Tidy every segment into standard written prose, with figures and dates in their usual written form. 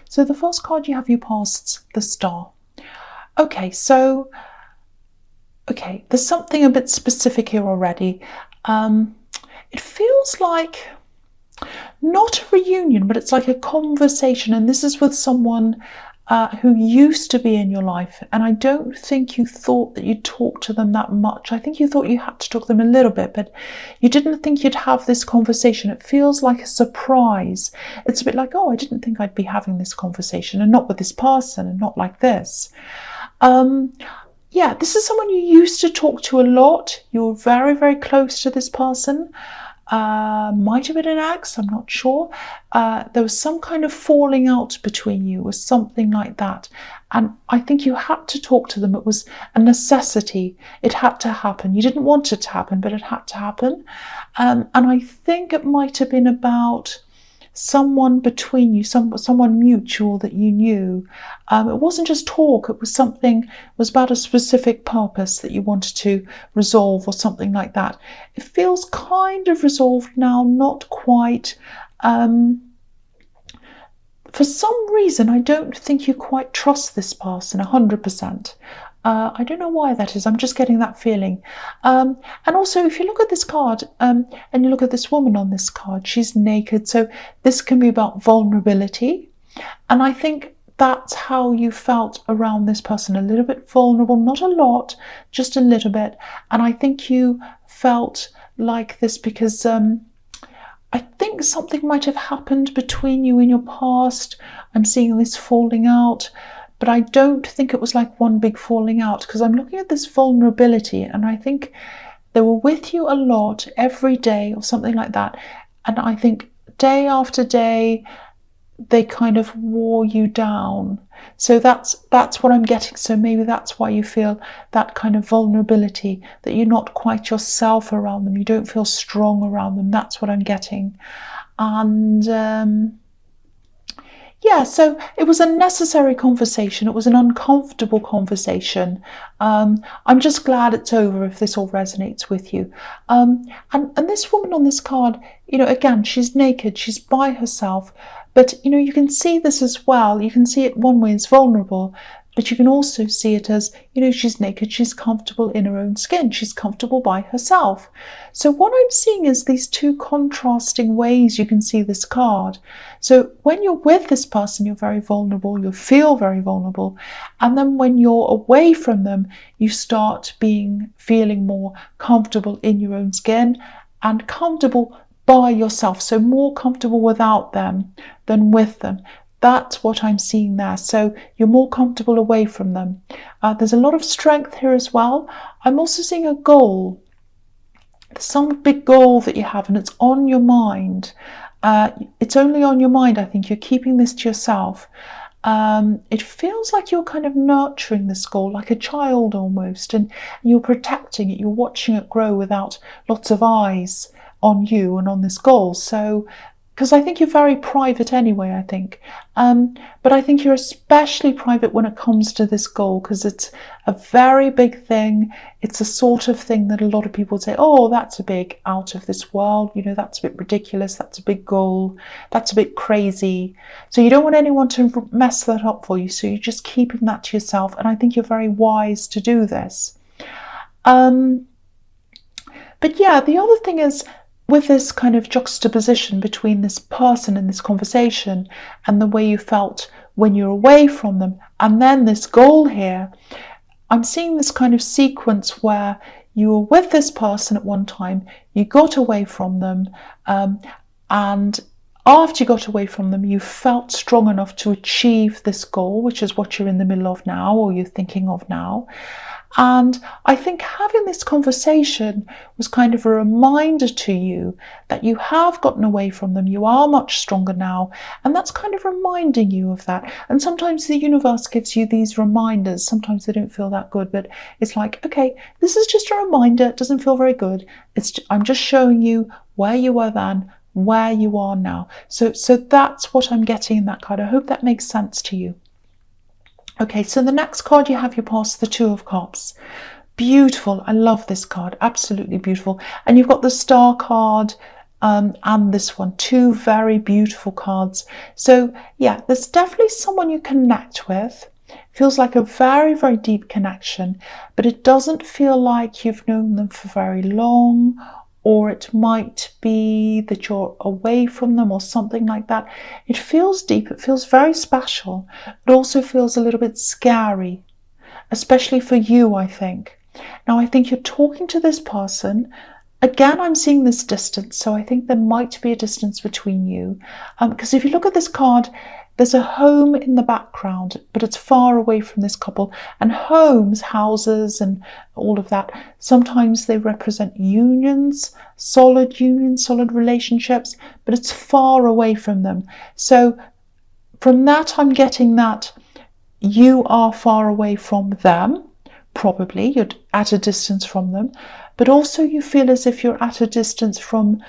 So the first card you have, you passed the Star. Okay, so, okay, there's something a bit specific here already. It feels like not a reunion, but it's like a conversation, and this is with someone who used to be in your life, and I don't think you thought that you'd talk to them that much. I think you thought you had to talk to them a little bit, but you didn't think you'd have this conversation. It feels like a surprise. It's a bit like, oh, I didn't think I'd be having this conversation, and not with this person, and not like this. Yeah, this is someone you used to talk to a lot. You're very, very close to this person. Might have been an ex, I'm not sure. There was some kind of falling out between you or something like that. And I think you had to talk to them. It was a necessity. It had to happen. You didn't want it to happen, but it had to happen. And I think it might have been about someone between you, someone mutual that you knew. It wasn't just talk, it was something, it was about a specific purpose that you wanted to resolve or something like that. It feels kind of resolved now, not quite. For some reason, I don't think you quite trust this person 100%. I don't know why that is. I'm just getting that feeling. And also, if you look at this card and you look at this woman on this card, she's naked. So this can be about vulnerability. And I think that's how you felt around this person, a little bit vulnerable, not a lot, just a little bit. And I think you felt like this because I think something might have happened between you in your past. I'm seeing this falling out. But I don't think it was like one big falling out, because I'm looking at this vulnerability and I think they were with you a lot every day or something like that. And I think day after day, they kind of wore you down. So that's what I'm getting. So maybe that's why you feel that kind of vulnerability, that you're not quite yourself around them. You don't feel strong around them. That's what I'm getting. And yeah, so it was a necessary conversation. It was an uncomfortable conversation. I'm just glad it's over if this all resonates with you. And this woman on this card, again, she's naked, she's by herself. But, you can see this as well. You can see it one way as vulnerable, but you can also see it as, she's naked, she's comfortable in her own skin, she's comfortable by herself. So what I'm seeing is these two contrasting ways you can see this card. So when you're with this person, you're very vulnerable, you feel very vulnerable. And then when you're away from them, you start feeling more comfortable in your own skin and comfortable by yourself. So more comfortable without them than with them. That's what I'm seeing there. So you're more comfortable away from them. There's a lot of strength here as well. I'm also seeing a goal. There's some big goal that you have and it's on your mind. It's only on your mind, I think. You're keeping this to yourself. It feels like you're kind of nurturing this goal, like a child almost, and you're protecting it. You're watching it grow without lots of eyes on you and on this goal. So because I think you're very private anyway, I think. But I think you're especially private when it comes to this goal, because it's a very big thing. It's a sort of thing that a lot of people say, oh, that's a big out of this world, that's a bit ridiculous, that's a big goal, that's a bit crazy. So you don't want anyone to mess that up for you, so you're just keeping that to yourself, and I think you're very wise to do this. But yeah, the other thing is, with this kind of juxtaposition between this person in this conversation and the way you felt when you're away from them, and then this goal here, I'm seeing this kind of sequence where you were with this person at one time, you got away from them, and after you got away from them, you felt strong enough to achieve this goal, which is what you're in the middle of now, or you're thinking of now. And I think having this conversation was kind of a reminder to you that you have gotten away from them, you are much stronger now, and that's kind of reminding you of that. And sometimes the universe gives you these reminders. Sometimes they don't feel that good, but it's like, okay, this is just a reminder. It doesn't feel very good. I'm just showing you where you were then, where you are now. So that's what I'm getting in that card. I hope that makes sense to you. Okay, so the next card you have, you pass the Two of Cups. Beautiful. I love this card. Absolutely beautiful. And you've got the Star card and this one, two very beautiful cards. So yeah, there's definitely someone you connect with. Feels like a very, very deep connection, but it doesn't feel like you've known them for very long, or it might be that you're away from them or something like that. It feels deep, it feels very special. It also feels a little bit scary, especially for you, I think. Now, I think you're talking to this person. Again, I'm seeing this distance, so I think there might be a distance between you. Because if you look at this card, there's a home in the background, but it's far away from this couple. And homes, houses, and all of that, sometimes they represent unions, solid relationships, but it's far away from them. So from that, I'm getting that you are far away from them. Probably you're at a distance from them, but also you feel as if you're at a distance from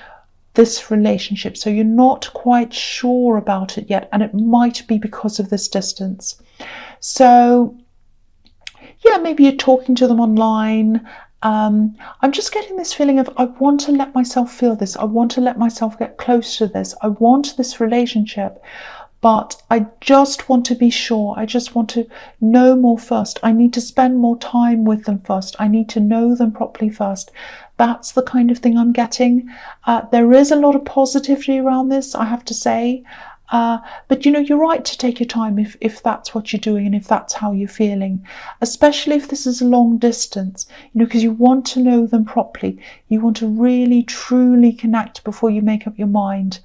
this relationship. So you're not quite sure about it yet, and it might be because of this distance. So yeah, maybe you're talking to them online. I'm just getting this feeling of, I want to let myself feel this. I want to let myself get close to this. I want this relationship. But I just want to be sure. I just want to know more first. I need to spend more time with them first. I need to know them properly first. That's the kind of thing I'm getting. There is a lot of positivity around this, I have to say. But you're right to take your time if that's what you're doing and if that's how you're feeling, especially if this is a long distance, because you want to know them properly. You want to really, truly connect before you make up your mind.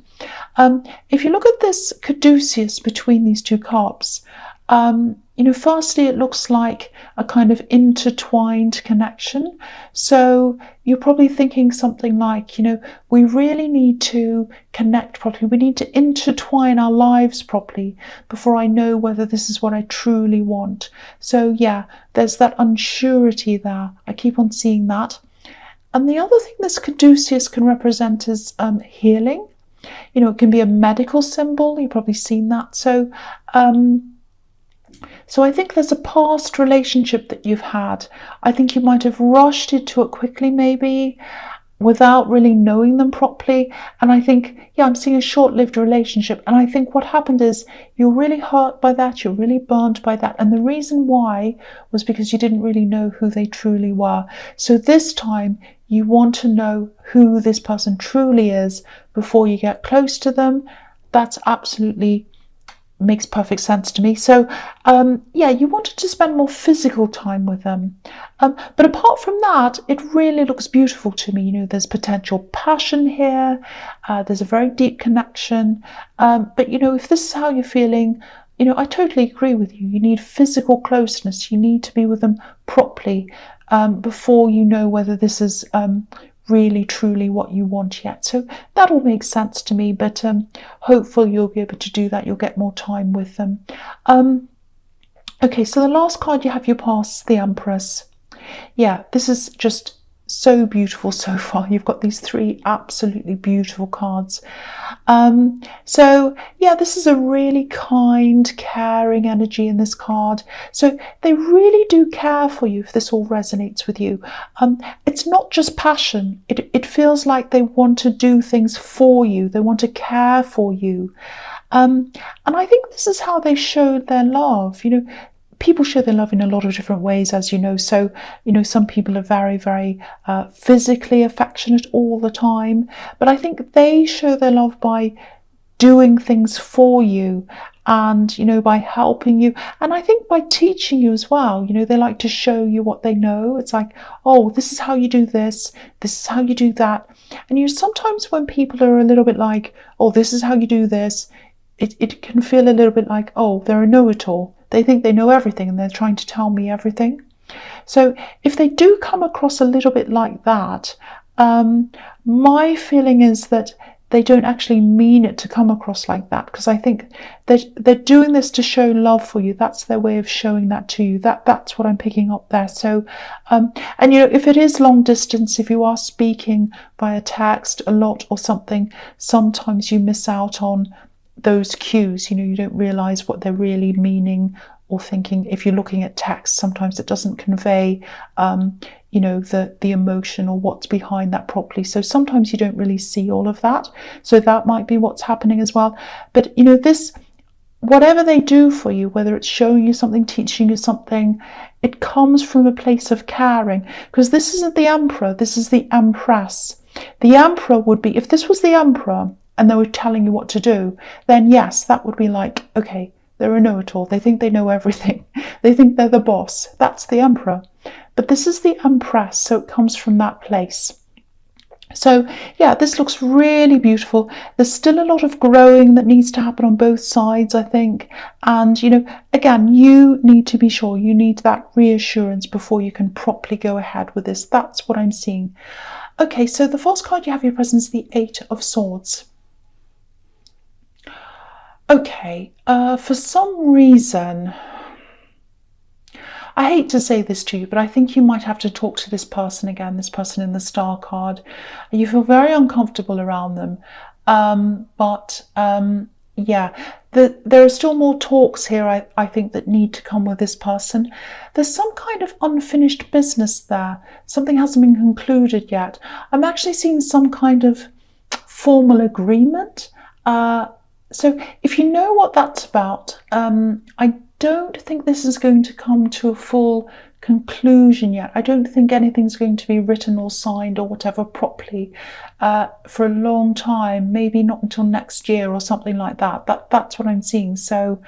If you look at this caduceus between these two cups, firstly, it looks like a kind of intertwined connection. So you're probably thinking something like, we really need to connect properly. We need to intertwine our lives properly before I know whether this is what I truly want. So yeah, there's that unsurety there. I keep on seeing that. And the other thing this caduceus can represent is healing. It can be a medical symbol. You've probably seen that. So I think there's a past relationship that you've had. I think you might have rushed into it quickly, maybe, without really knowing them properly. And I think, I'm seeing a short-lived relationship. And I think what happened is you're really hurt by that. You're really burnt by that. And the reason why was because you didn't really know who they truly were. So this time you want to know who this person truly is before you get close to them. That's absolutely makes perfect sense to me. So you wanted to spend more physical time with them, but apart from that, it really looks beautiful to me. There's potential passion here, there's a very deep connection, but if this is how you're feeling, I totally agree with you. You need physical closeness. You need to be with them properly before you know whether this is really truly what you want yet. So that all makes sense to me, but hopefully you'll be able to do that. You'll get more time with them. Okay, so the last card you have, your pass, the Empress. Yeah, this is just so beautiful so far. You've got these three absolutely beautiful cards. So yeah, this is a really kind, caring energy in this card. So they really do care for you if this all resonates with you. It's not just passion. It feels like they want to do things for you. They want to care for you. And I think this is how they showed their love. People show their love in a lot of different ways, as you know. So, some people are very, very physically affectionate all the time. But I think they show their love by doing things for you and, by helping you. And I think by teaching you as well. They like to show you what they know. It's like, oh, this is how you do this. This is how you do that. And sometimes when people are a little bit like, oh, this is how you do this, it can feel a little bit like, oh, they're a know-it-all. They think they know everything and they're trying to tell me everything. So if they do come across a little bit like that, my feeling is that they don't actually mean it to come across like that, because I think they're doing this to show love for you. That's their way of showing that to you. That's what I'm picking up there. So, and if it is long distance, if you are speaking via text a lot or something, sometimes you miss out on those cues. You don't realize what they're really meaning or thinking. If you're looking at text, sometimes it doesn't convey the emotion or what's behind that properly, so sometimes you don't really see all of that. So that might be what's happening as well. But this, whatever they do for you, whether it's showing you something, teaching you something, it comes from a place of caring, because this isn't the Emperor, this is the Empress. The Emperor would be, if this was the Emperor and they were telling you what to do, then yes, that would be like, okay, they're a know-it-all. They think they know everything. They think they're the boss. That's the Emperor. But this is the Empress, so it comes from that place. So yeah, this looks really beautiful. There's still a lot of growing that needs to happen on both sides, I think. And, again, you need to be sure. You need that reassurance before you can properly go ahead with this. That's what I'm seeing. Okay, so the first card you have your presence, the Eight of Swords. Okay, for some reason, I hate to say this to you, but I think you might have to talk to this person again, this person in the Star card. You feel very uncomfortable around them. Yeah, there are still more talks here, I think, that need to come with this person. There's some kind of unfinished business there. Something hasn't been concluded yet. I'm actually seeing some kind of formal agreement. So if you know what that's about, I don't think this is going to come to a full conclusion yet. I don't think anything's going to be written or signed or whatever properly for a long time, maybe not until next year or something like that. That's what I'm seeing. So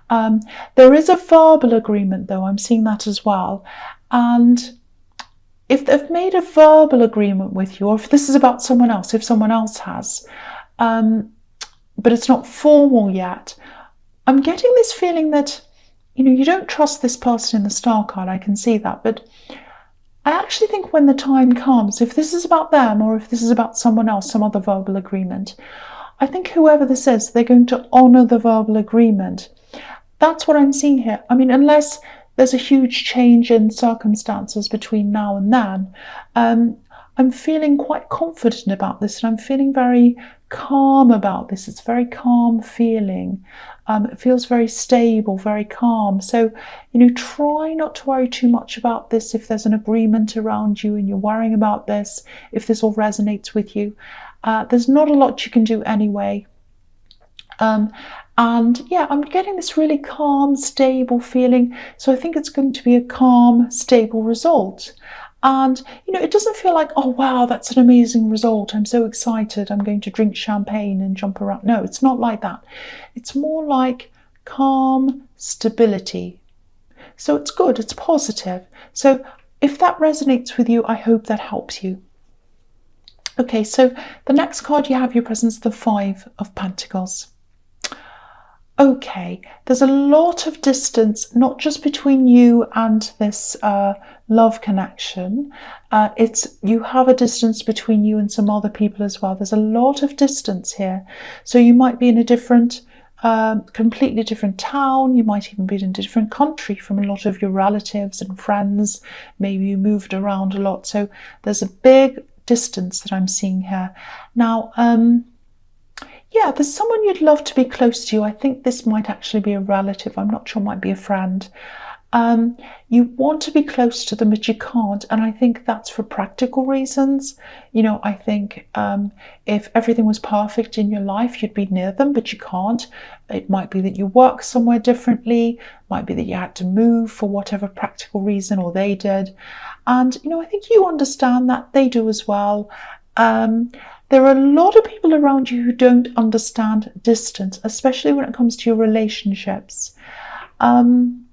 there is a verbal agreement, though. I'm seeing that as well. And if they've made a verbal agreement with you, or if this is about someone else, if someone else has, but it's not formal yet, I'm getting this feeling that you don't trust this person in the Star card. I can see that, but I actually think when the time comes, if this is about them or if this is about someone else, some other verbal agreement, I think whoever this is, they're going to honour the verbal agreement. That's what I'm seeing here. I mean, unless there's a huge change in circumstances between now and then, I'm feeling quite confident about this, and I'm feeling very calm about this. It's a very calm feeling. It feels very stable, very calm. So, try not to worry too much about this. If there's an agreement around you and you're worrying about this, if this all resonates with you, there's not a lot you can do anyway. And yeah, I'm getting this really calm, stable feeling. So I think it's going to be a calm, stable result. And, it doesn't feel like, oh, wow, that's an amazing result. I'm so excited. I'm going to drink champagne and jump around. No, it's not like that. It's more like calm stability. So it's good. It's positive. So if that resonates with you, I hope that helps you. Okay, so the next card you have your presence, the Five of Pentacles. Okay, there's a lot of distance, not just between you and this love connection. You have a distance between you and some other people as well. There's a lot of distance here. So you might be in a different, completely different town. You might even be in a different country from a lot of your relatives and friends. Maybe you moved around a lot. So there's a big distance that I'm seeing here. Now, yeah, there's someone you'd love to be close to. I think this might actually be a relative. I'm not sure, it might be a friend. You want to be close to them, but you can't. And I think that's for practical reasons. I think if everything was perfect in your life, you'd be near them, but you can't. It might be that you work somewhere differently. It might be that you had to move for whatever practical reason, or they did. And, I think you understand that. They do as well. There are a lot of people around you who don't understand distance, especially when it comes to your relationships. And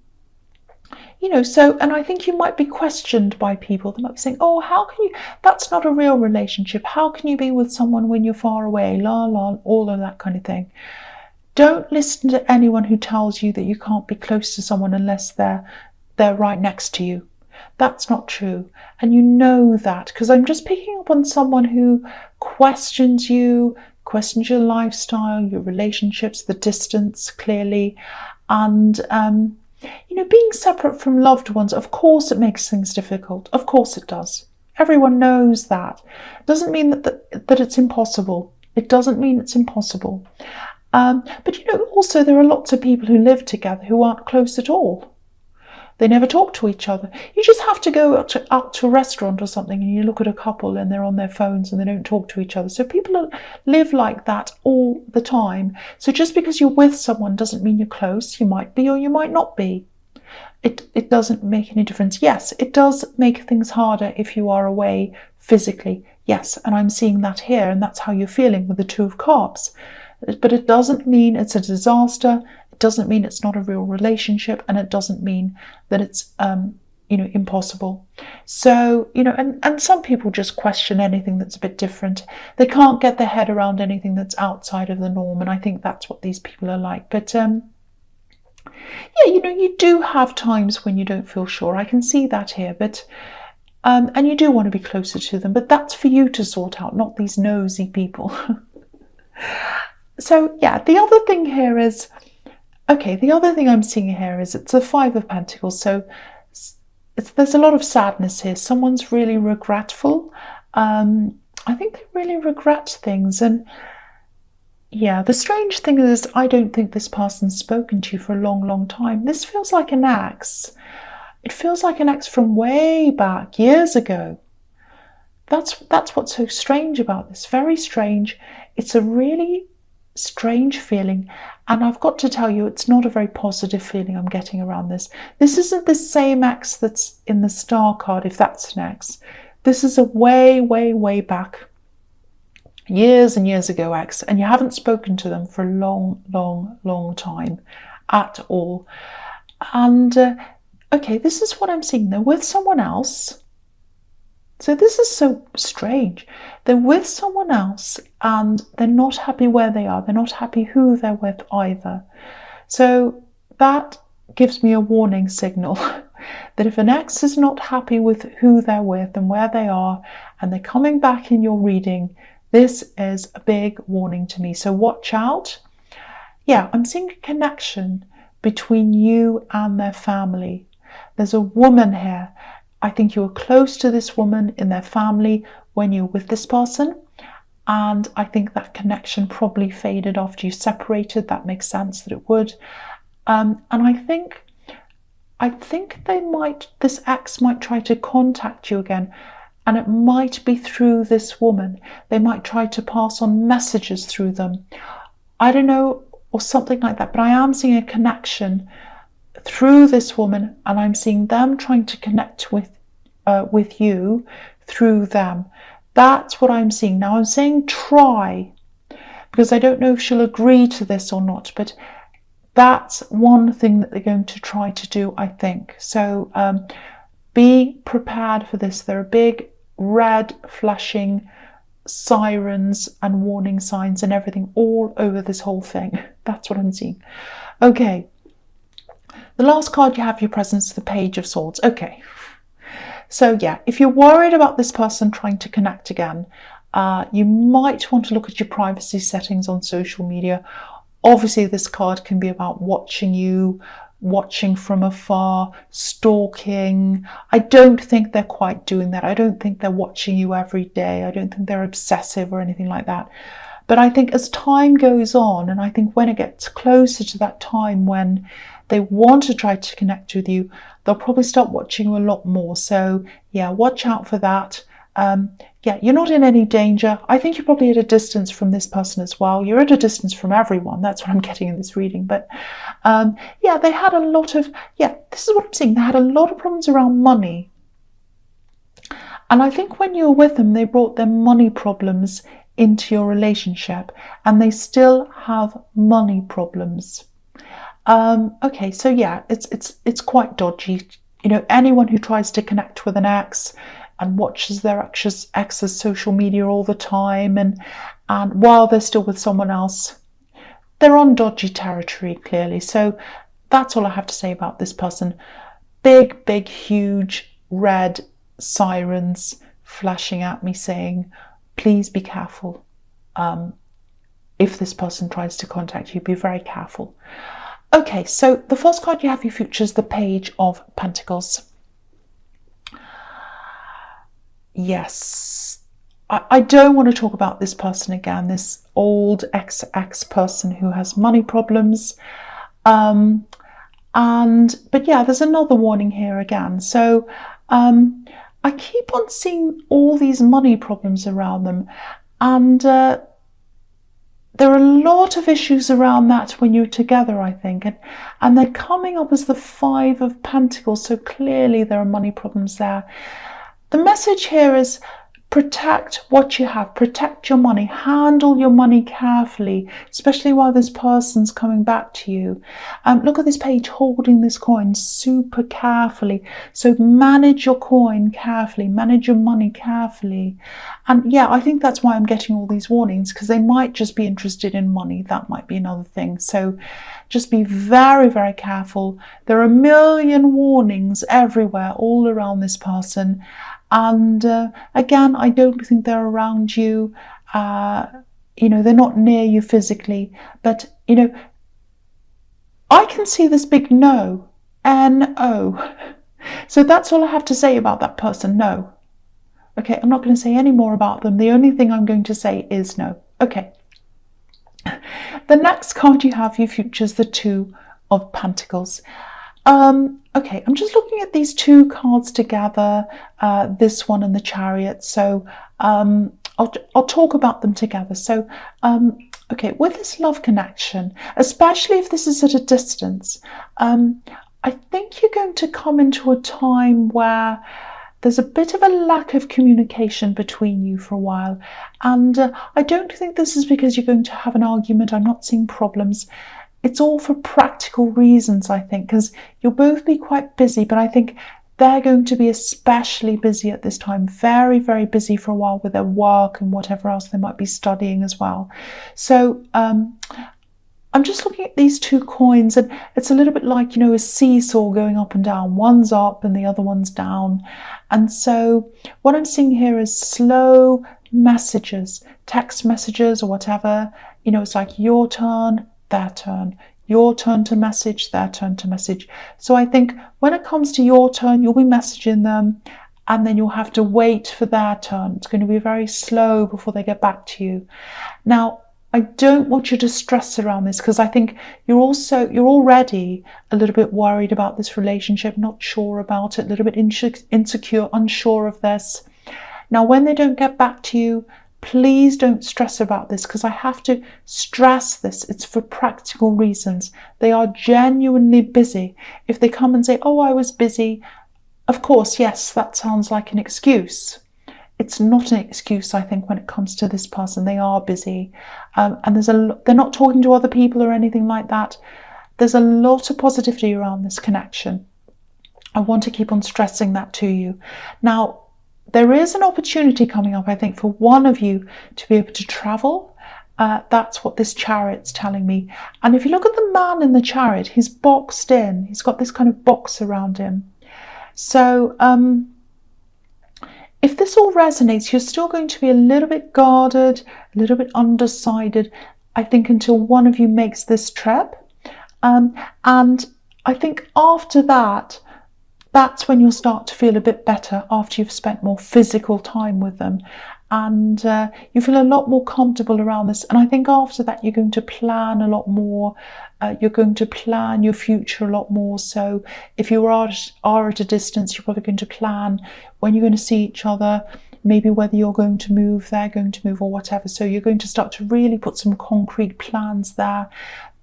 I think you might be questioned by people. They might be saying, oh, how can you, that's not a real relationship. How can you be with someone when you're far away? La, la, all of that kind of thing. Don't listen to anyone who tells you that you can't be close to someone unless they're right next to you. That's not true. And you know that, because I'm just picking up on someone who questions you, questions your lifestyle, your relationships, the distance, clearly. And, being separate from loved ones, of course it makes things difficult. Of course it does. Everyone knows that. It doesn't mean that it's impossible. It doesn't mean it's impossible. But you know, also there are lots of people who live together who aren't close at all. They never talk to each other. You just have to go out to a restaurant or something and you look at a couple and they're on their phones and they don't talk to each other. So people live like that all the time. So just because you're with someone doesn't mean you're close. You might be or you might not be. It doesn't make any difference. Yes, it does make things harder if you are away physically. Yes, and I'm seeing that here, and that's how you're feeling with the Two of Cups. But it doesn't mean it's a disaster. It doesn't mean it's not a real relationship, and it doesn't mean that it's impossible. So, and some people just question anything that's a bit different. They can't get their head around anything that's outside of the norm, and I think that's what these people are like. But yeah, you do have times when you don't feel sure. I can see that here, but and you do want to be closer to them, but that's for you to sort out, not these nosy people. So yeah, the other thing here is, okay, the other thing I'm seeing here is it's a Five of Pentacles. So there's a lot of sadness here. Someone's really regretful. I think they really regret things. And yeah, the strange thing is I don't think this person's spoken to you for a long, long time. This feels like an ex. It feels like an ex from way back, years ago. That's what's so strange about this. Very strange. It's a really strange feeling. And I've got to tell you, it's not a very positive feeling I'm getting around this. This isn't the same ex that's in the Star card, if that's an ex. This is a way, way, way back, years and years ago ex, and you haven't spoken to them for a long, long, long time at all. And okay, this is what I'm seeing. They're with someone else. So this is so strange. They're with someone else and they're not happy where they are. They're not happy who they're with either. So that gives me a warning signal that if an ex is not happy with who they're with and where they are, and they're coming back in your reading, this is a big warning to me. So watch out. Yeah, I'm seeing a connection between you and their family. There's a woman here. I think you were close to this woman in their family when you were with this person. And I think that connection probably faded after you separated. That makes sense that it would. And I think this ex might try to contact you again. And it might be through this woman. They might try to pass on messages through them. I don't know, or something like that. But I am seeing a connection through this woman, and I'm seeing them trying to connect with you through them. That's what I'm seeing. Now I'm saying try, because I don't know if she'll agree to this or not, but that's one thing that they're going to try to do, I think. So be prepared for this. There are big red flashing sirens and warning signs and everything all over this whole thing. That's what I'm seeing. Okay. The last card you have your presence, the Page of Swords. Okay. So yeah, if you're worried about this person trying to connect again, you might want to look at your privacy settings on social media. Obviously, this card can be about watching you, watching from afar, stalking. I don't think they're quite doing that. I don't think they're watching you every day. I don't think they're obsessive or anything like that. But I think as time goes on, and I think when it gets closer to that time when they want to try to connect with you, they'll probably start watching you a lot more. So yeah, watch out for that. Yeah, you're not in any danger. I think you're probably at a distance from this person as well. You're at a distance from everyone. That's what I'm getting in this reading. But yeah, they had a lot of, yeah, this is what I'm seeing. They had a lot of problems around money. And I think when you were with them, they brought their money problems into your relationship, and they still have money problems. Okay, so yeah, it's quite dodgy. You know, anyone who tries to connect with an ex and watches their ex's social media all the time, and while they're still with someone else, they're on dodgy territory, clearly. So that's all I have to say about this person. Big, big, huge red sirens flashing at me saying, please be careful. If this person tries to contact you, be very careful. Okay, so the first card you have your future is the Page of Pentacles. Yes, I don't want to talk about this person again, this old ex person who has money problems. But yeah, there's another warning here again. So I keep on seeing all these money problems around them, and there are a lot of issues around that when you're together, I think, and they're coming up as the Five of Pentacles, so clearly there are money problems there. The message here is protect what you have, protect your money, handle your money carefully, especially while this person's coming back to you. Look at this page holding this coin super carefully. So manage your coin carefully, manage your money carefully. And yeah, I think that's why I'm getting all these warnings, because they might just be interested in money. That might be another thing. So just be very, very careful. There are a million warnings everywhere, all around this person. And again, I don't think they're around you. They're not near you physically. But, I can see this big no. N-O. So that's all I have to say about that person. No. Okay, I'm not going to say any more about them. The only thing I'm going to say is no. Okay. The next card you have, you features the Two of Pentacles. Okay, I'm just looking at these two cards together, this one and the Chariot. So I'll talk about them together. So, okay, with this love connection, especially if this is at a distance, I think you're going to come into a time where there's a bit of a lack of communication between you for a while. And I don't think this is because you're going to have an argument. I'm not seeing problems. It's all for practical reasons, I think, because you'll both be quite busy, but I think they're going to be especially busy at this time, very, very busy for a while with their work and whatever else they might be studying as well. So I'm just looking at these two coins, and it's a little bit like, a seesaw going up and down. One's up and the other one's down. And so what I'm seeing here is slow messages, text messages or whatever. It's like your turn, their turn, your turn to message, their turn to message. So I think when it comes to your turn, you'll be messaging them, and then you'll have to wait for their turn. It's going to be very slow before they get back to you. Now, I don't want you to stress around this, because I think you're already a little bit worried about this relationship, not sure about it, a little bit insecure, unsure of this. Now, when they don't get back to you, please don't stress about this, because I have to stress this. It's for practical reasons. They are genuinely busy. If they come and say, oh, I was busy, of course, yes, that sounds like an excuse. It's not an excuse, I think, when it comes to this person. They are busy. And they're not talking to other people or anything like that. There's a lot of positivity around this connection. I want to keep on stressing that to you. Now, there is an opportunity coming up, I think, for one of you to be able to travel. That's what this Chariot's telling me. And if you look at the man in the Chariot, he's boxed in. He's got this kind of box around him. So if this all resonates, you're still going to be a little bit guarded, a little bit undecided, I think, until one of you makes this trip. And I think after that, that's when you'll start to feel a bit better, after you've spent more physical time with them. And you feel a lot more comfortable around this. And I think after that, you're going to plan a lot more. You're going to plan your future a lot more. So if you are at a distance, you're probably going to plan when you're going to see each other, maybe whether you're going to move, they're going to move, or whatever. So you're going to start to really put some concrete plans there.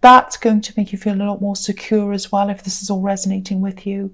That's going to make you feel a lot more secure as well, if this is all resonating with you.